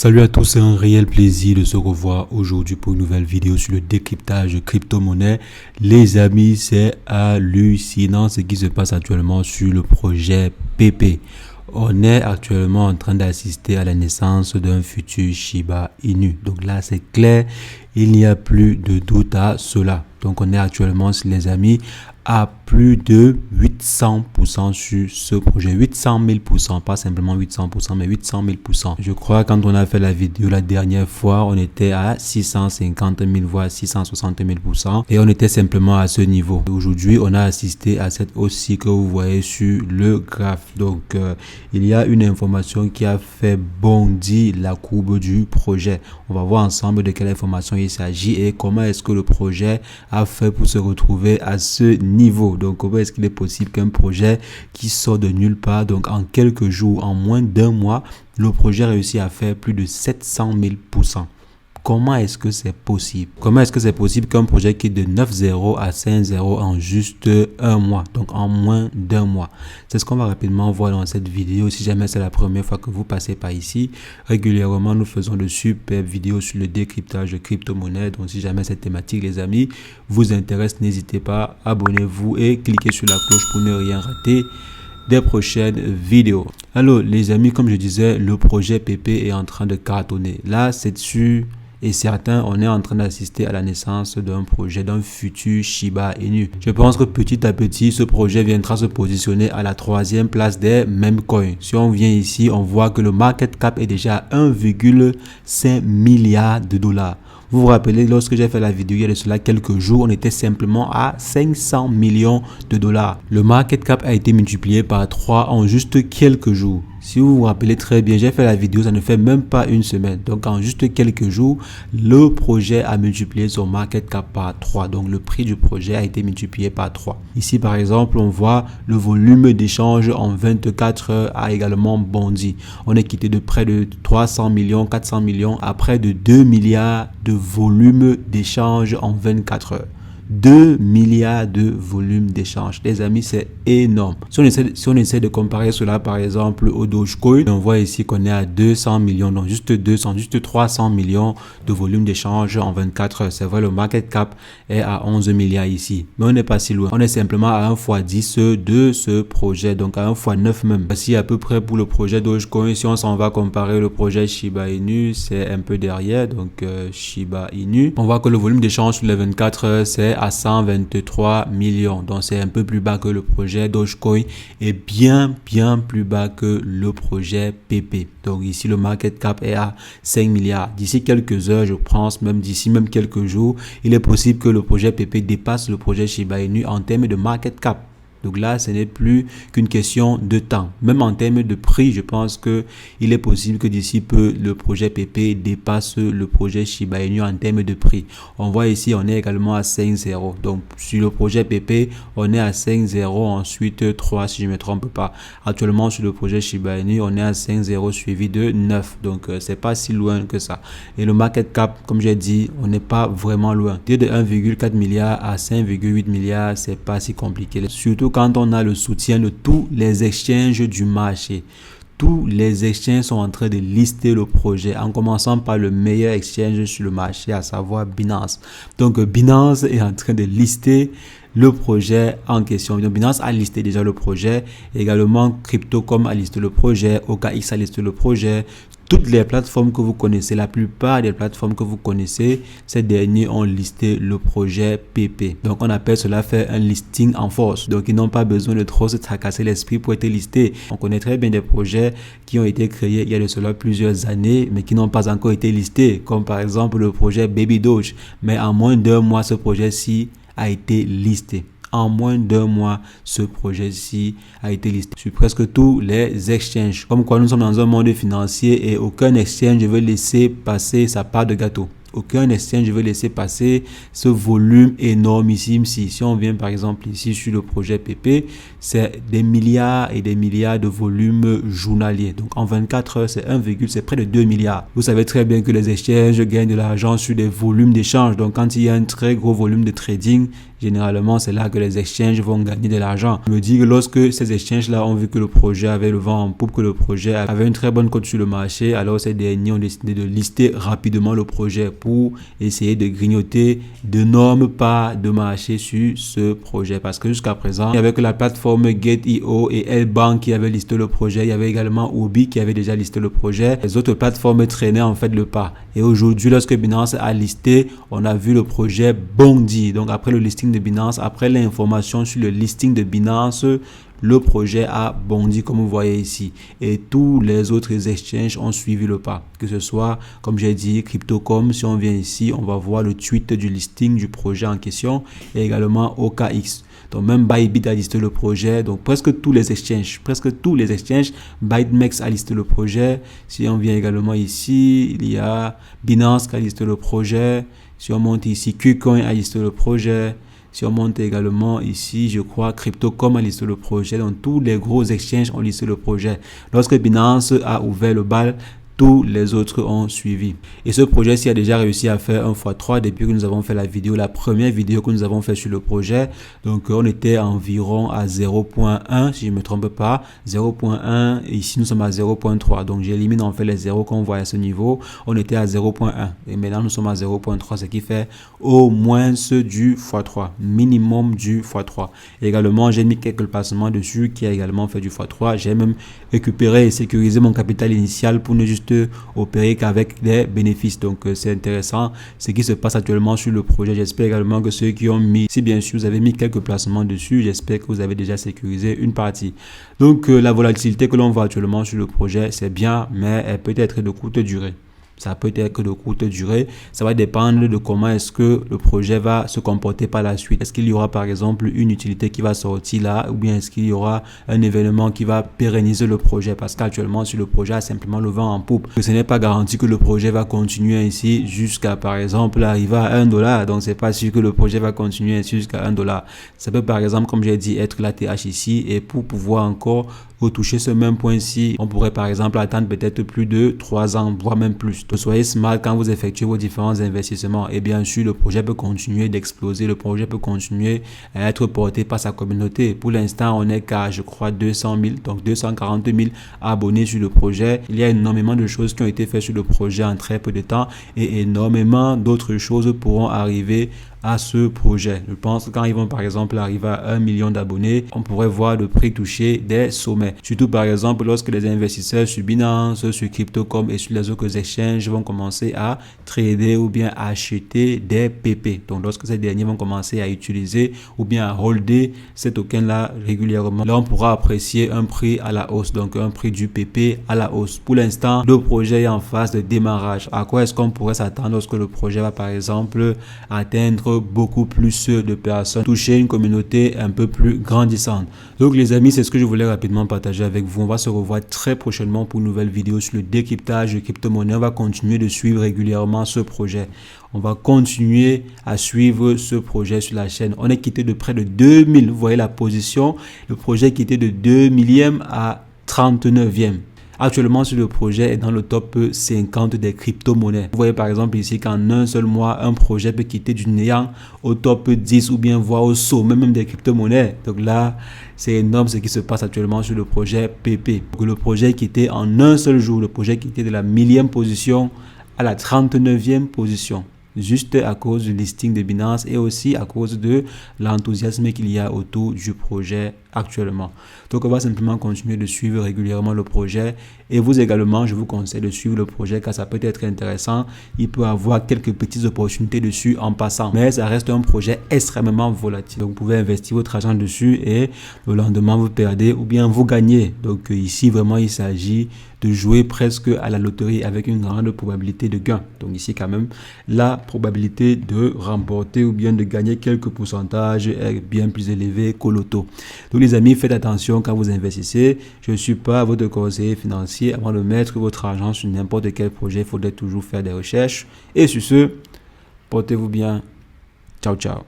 Salut à tous, c'est un réel plaisir de se revoir aujourd'hui pour une nouvelle vidéo sur le décryptage de crypto-monnaie. Les amis, c'est hallucinant ce qui se passe actuellement sur le projet PP. On est actuellement en train d'assister à la naissance d'un futur Shiba Inu. Donc là, c'est clair, il n'y a plus de doute à cela. Donc on est actuellement, les amis, à plus de 800% sur ce projet. 800 000%, pas simplement 800%, mais 800 000%. Je crois quand on a fait la vidéo la dernière fois, on était à 650 000 voire 660 000%. Et on était simplement à ce niveau. Aujourd'hui, on a assisté à cette hausse que vous voyez sur le graphe. Donc, il y a une information qui a fait bondir la courbe du projet. On va voir ensemble de quelle information il s'agit et comment est-ce que le projet a fait pour se retrouver à ce niveau. Donc, comment est-ce qu'il est possible qu'un projet qui sort de nulle part, donc en quelques jours, en moins d'un mois, le projet réussit à faire plus de 700 000%. Comment est-ce que c'est possible? Comment est-ce que c'est possible qu'un projet quitte de 9-0 à 5-0 en juste un mois, donc en moins d'un mois? C'est ce qu'on va rapidement voir dans cette vidéo. Si jamais c'est la première fois que vous passez par ici, régulièrement nous faisons de superbes vidéos sur le décryptage de crypto-monnaie. Donc si jamais cette thématique, les amis, vous intéresse, n'hésitez pas, abonnez-vous et cliquez sur la cloche pour ne rien rater des prochaines vidéos. Alors les amis, comme je disais, le projet PP est en train de cartonner. Là, c'est sûr et certain, on est en train d'assister à la naissance d'un projet, d'un futur Shiba Inu. Je pense que petit à petit, ce projet viendra se positionner à la 3e place des meme coins. Si on vient ici, on voit que le market cap est déjà à 1,5 milliard de dollars. Vous vous rappelez, lorsque j'ai fait la vidéo il y a de cela quelques jours, on était simplement à 500 millions de dollars. Le market cap a été multiplié par 3 en juste quelques jours. Si vous vous rappelez très bien, j'ai fait la vidéo, ça ne fait même pas une semaine. Donc, en juste quelques jours, le projet a multiplié son market cap par 3. Donc, le prix du projet a été multiplié par 3. Ici, par exemple, on voit le volume d'échange en 24 heures a également bondi. On est quitté de près de 300 millions, 400 millions à près de 2 milliards de volume d'échange en 24 heures. 2 milliards de volume d'échange. Les amis, c'est énorme. Si on essaie de comparer cela, par exemple, au Dogecoin, on voit ici qu'on est à 200 millions, non, juste 300 millions de volume d'échange en 24 heures. C'est vrai, le market cap est à 11 milliards ici. Mais on n'est pas si loin. On est simplement à 1 x 10 de ce projet, donc à 1 x 9 même. Voici à peu près pour le projet Dogecoin. Si on s'en va comparer le projet Shiba Inu, c'est un peu derrière, donc Shiba Inu. On voit que le volume d'échange sur les 24 heures, c'est à 123 millions. Donc, c'est un peu plus bas que le projet Dogecoin et bien plus bas que le projet PP. Donc, ici, le market cap est à 5 milliards. D'ici quelques heures, je pense, même d'ici même quelques jours, il est possible que le projet PP dépasse le projet Shiba Inu en termes de market cap. Donc là, ce n'est plus qu'une question de temps. Même en termes de prix, je pense que il est possible que d'ici peu, le projet PP dépasse le projet Shiba Inu en termes de prix. On voit ici, on est également à 5,0. Donc sur le projet PP, on est à 5,0, ensuite 3 si je ne me trompe pas. Actuellement, sur le projet Shiba Inu, on est à 5,0 suivi de 9. Donc c'est pas si loin que ça. Et le market cap, comme j'ai dit, on n'est pas vraiment loin. De 1,4 milliard à 5,8 milliards, c'est pas si compliqué. Surtout quand on a le soutien de tous les exchanges du marché. Tous les exchanges sont en train de lister le projet, en commençant par le meilleur exchange sur le marché, à savoir Binance. Donc Binance est en train de lister le projet en question. Donc Binance a listé déjà le projet, également Crypto.com a listé le projet, OKX a listé le projet. Toutes les plateformes que vous connaissez, la plupart des plateformes que vous connaissez, ces derniers ont listé le projet PP. Donc, on appelle cela faire un listing en force. Donc, ils n'ont pas besoin de trop se tracasser l'esprit pour être listés. On connaît très bien des projets qui ont été créés il y a de cela plusieurs années, mais qui n'ont pas encore été listés, comme par exemple le projet Baby Doge. Mais en moins d'un mois, ce projet-ci a été listé. En moins d'un mois, ce projet-ci a été listé sur presque tous les exchanges. Comme quoi, nous sommes dans un monde financier et aucun exchange ne veut laisser passer sa part de gâteau. Aucun exchange ne veut laisser passer ce volume énormissime. Si on vient par exemple ici sur le projet PP, c'est des milliards et des milliards de volumes journaliers. Donc en 24 heures, c'est près de 2 milliards. Vous savez très bien que les exchanges gagnent de l'argent sur des volumes d'échange. Donc quand il y a un très gros volume de trading, généralement c'est là que les exchanges vont gagner de l'argent. Je me dis que lorsque ces exchanges-là ont vu que le projet avait le vent en poupe, que le projet avait une très bonne cote sur le marché, alors ces derniers ont décidé de lister rapidement le projet pour essayer de grignoter d'énormes parts de marché sur ce projet. Parce que jusqu'à présent, il y avait que la plateforme Gate.io et L-Bank qui avaient listé le projet. Il y avait également Huobi qui avait déjà listé le projet. Les autres plateformes traînaient en fait le pas. Et aujourd'hui, lorsque Binance a listé, on a vu le projet bondir. Donc après le listing de Binance, après l'information sur le listing de Binance, le projet a bondi comme vous voyez ici. Et tous les autres exchanges ont suivi le pas. Que ce soit, comme j'ai dit, Crypto.com. Si on vient ici, on va voir le tweet du listing du projet en question. Et également OKX. Donc même Bybit a listé le projet. Donc presque tous les exchanges. ByteMax a listé le projet. Si on vient également ici, il y a Binance qui a listé le projet. Si on monte ici, KuCoin a listé le projet. Si on monte également ici, je crois, Crypto.com a listé le projet. Donc, tous les gros exchanges ont listé le projet. Lorsque Binance a ouvert le bal, tous les autres ont suivi. Et ce projet-ci a déjà réussi à faire 1 x 3 depuis que nous avons fait la première vidéo que nous avons fait sur le projet. Donc, on était environ à 0.1, si je ne me trompe pas, 0.1, et ici nous sommes à 0.3. Donc, j'élimine en fait les zéros qu'on voit à ce niveau. On était à 0.1 et maintenant nous sommes à 0.3, ce qui fait au moins du x3, minimum du x3. Également, j'ai mis quelques placements dessus qui a également fait du x3. J'ai même récupéré et sécurisé mon capital initial pour ne juste opérer qu'avec des bénéfices. Donc c'est intéressant ce qui se passe actuellement sur le projet. J'espère également que ceux qui ont mis, si bien sûr vous avez mis quelques placements dessus, j'espère que vous avez déjà sécurisé une partie. Donc la volatilité que l'on voit actuellement sur le projet, c'est bien, mais elle peut être de courte durée. Ça peut être que de courte durée. Ça va dépendre de comment est-ce que le projet va se comporter par la suite. Est-ce qu'il y aura par exemple une utilité qui va sortir là, ou bien est-ce qu'il y aura un événement qui va pérenniser le projet? Parce qu'actuellement sur le projet a simplement le vent en poupe. Ce n'est pas garanti que le projet va continuer ainsi jusqu'à par exemple arriver à $1. Donc c'est pas sûr que le projet va continuer ainsi jusqu'à $1. Ça peut par exemple, comme j'ai dit, être la TH ici, et pour pouvoir encore retoucher ce même point-ci, on pourrait par exemple attendre peut-être plus de 3 ans, voire même plus. Donc soyez smart quand vous effectuez vos différents investissements, et bien sûr le projet peut continuer d'exploser, le projet peut continuer à être porté par sa communauté. Pour l'instant on est qu'à je crois 200 000, donc 240 000 abonnés sur le projet. Il y a énormément de choses qui ont été faites sur le projet en très peu de temps, et énormément d'autres choses pourront arriver à ce projet. Je pense que quand ils vont par exemple arriver à 1 million d'abonnés, on pourrait voir le prix toucher des sommets. Surtout par exemple lorsque les investisseurs sur Binance, sur Crypto.com et sur les autres exchanges vont commencer à trader ou bien à acheter des PP. Donc lorsque ces derniers vont commencer à utiliser ou bien à holder ces tokens là régulièrement, là on pourra apprécier un prix à la hausse, donc un prix du PP à la hausse. Pour l'instant, le projet est en phase de démarrage. À quoi est-ce qu'on pourrait s'attendre lorsque le projet va par exemple atteindre beaucoup plus de personnes, toucher une communauté un peu plus grandissante? Donc les amis, c'est ce que je voulais rapidement partager avec vous. On va se revoir très prochainement pour une nouvelle vidéo sur le décryptage de crypto-monnaie. On va continuer de suivre régulièrement ce projet. On va continuer à suivre ce projet sur la chaîne. On est quitté de près de 2000. Vous voyez la position. Le projet est quitté de 2 millième à 39e. Actuellement, sur le projet est dans le top 50 des crypto-monnaies. Vous voyez par exemple ici qu'en un seul mois, un projet peut quitter du néant au top 10 ou bien voire au sommet même des crypto-monnaies. Donc là, c'est énorme ce qui se passe actuellement sur le projet PP. Donc, le projet est quitté en un seul jour. Le projet est quitté de la 1000e position à la 39e position. Juste à cause du listing de Binance et aussi à cause de l'enthousiasme qu'il y a autour du projet actuellement. Donc on va simplement continuer de suivre régulièrement le projet, et vous également je vous conseille de suivre le projet car ça peut être intéressant. Il peut avoir quelques petites opportunités dessus en passant, mais ça reste un projet extrêmement volatile. Donc vous pouvez investir votre argent dessus et le lendemain vous perdez ou bien vous gagnez. Donc ici vraiment il s'agit de jouer presque à la loterie avec une grande probabilité de gain. Donc ici quand même la probabilité de remporter ou bien de gagner quelques pourcentages est bien plus élevée qu'au loto. Donc les amis, faites attention quand vous investissez. Je ne suis pas votre conseiller financier. Avant de mettre votre argent sur n'importe quel projet, il faudrait toujours faire des recherches. Et sur ce, portez-vous bien. Ciao, ciao.